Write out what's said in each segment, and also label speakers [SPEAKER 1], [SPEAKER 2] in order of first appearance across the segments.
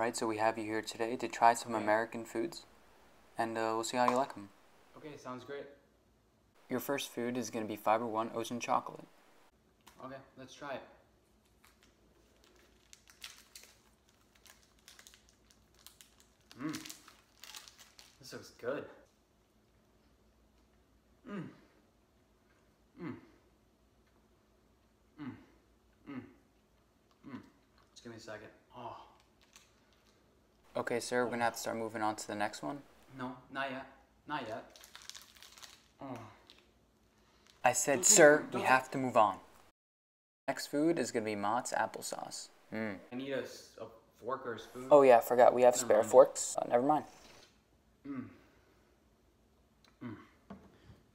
[SPEAKER 1] Right, so we have you here today to try some American foods, and we'll see how you like them.
[SPEAKER 2] Okay, sounds great.
[SPEAKER 1] Your first food is going to be Fiber One Ocean Chocolate.
[SPEAKER 2] Okay, let's try it. This looks good. Just give me a second. Oh.
[SPEAKER 1] Okay, sir, we're going to have to start moving on to the next one.
[SPEAKER 2] No, not yet. Not yet. Oh.
[SPEAKER 1] I said, sir, we have to move on. Next food is going to be Mott's applesauce.
[SPEAKER 2] I need a fork or a spoon.
[SPEAKER 1] Oh yeah, I forgot. We have spare forks. Never mind.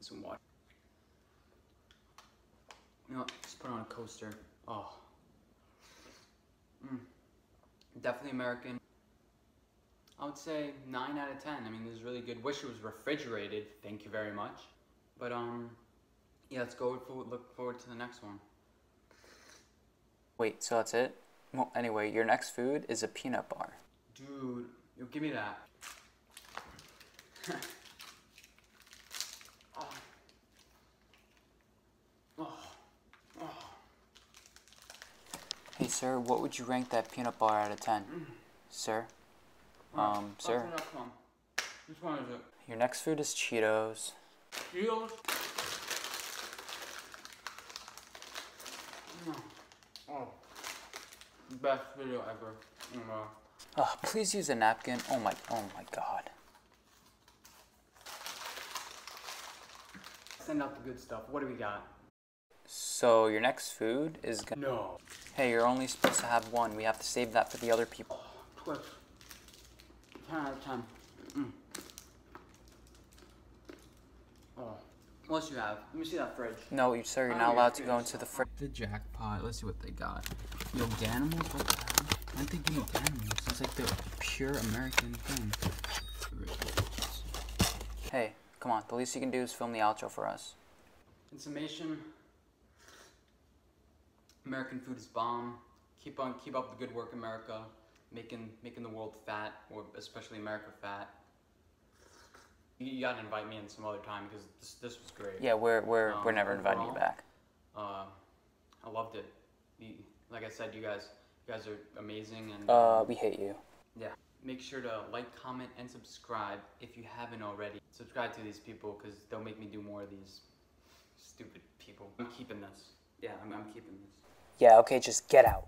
[SPEAKER 2] Some water. You know what? Just put it on a coaster. Oh. Definitely American. I would say 9 out of 10. I mean, this is really good. Wish it was refrigerated. Thank you very much. But yeah, let's go look forward to the next one.
[SPEAKER 1] Wait, so that's it? Well, anyway, your next food is a peanut bar.
[SPEAKER 2] Dude, yo, give me that. Oh. Oh. Oh.
[SPEAKER 1] Hey, sir, what would you rank that peanut bar out of 10? Sir? Sir?
[SPEAKER 2] Come on. Which one is it?
[SPEAKER 1] Your next food is Cheetos.
[SPEAKER 2] Cheetos? Oh. Best video ever.
[SPEAKER 1] Please use a napkin. Oh my God.
[SPEAKER 2] Send out the good stuff. What do we got?
[SPEAKER 1] So your next food is gonna...
[SPEAKER 2] No.
[SPEAKER 1] Hey, you're only supposed to have one. We have to save that for the other people.
[SPEAKER 2] Twix. 10 out of 10. Oh. What else you have? Let me see that fridge.
[SPEAKER 1] No, sir, you're not allowed to go into the fridge.
[SPEAKER 2] The jackpot. Let's see what they got. Yo, Ganimals? What the hell? Why didn't they give me Ganimals? It's like the pure American thing.
[SPEAKER 1] Hey, come on. The least you can do is film the outro for us.
[SPEAKER 2] In summation, American food is bomb. Keep up the good work, America. Making the world fat, or especially America fat. You gotta invite me in some other time because this was great.
[SPEAKER 1] Yeah, we're never inviting you back.
[SPEAKER 2] I loved it. Like I said, you guys are amazing, and
[SPEAKER 1] we hate you.
[SPEAKER 2] yeah. Make sure to like, comment, and subscribe if you haven't already. Subscribe to these people because they'll make me do more of these stupid people. I'm keeping this. Yeah, I'm keeping this.
[SPEAKER 1] Yeah, okay, just get out.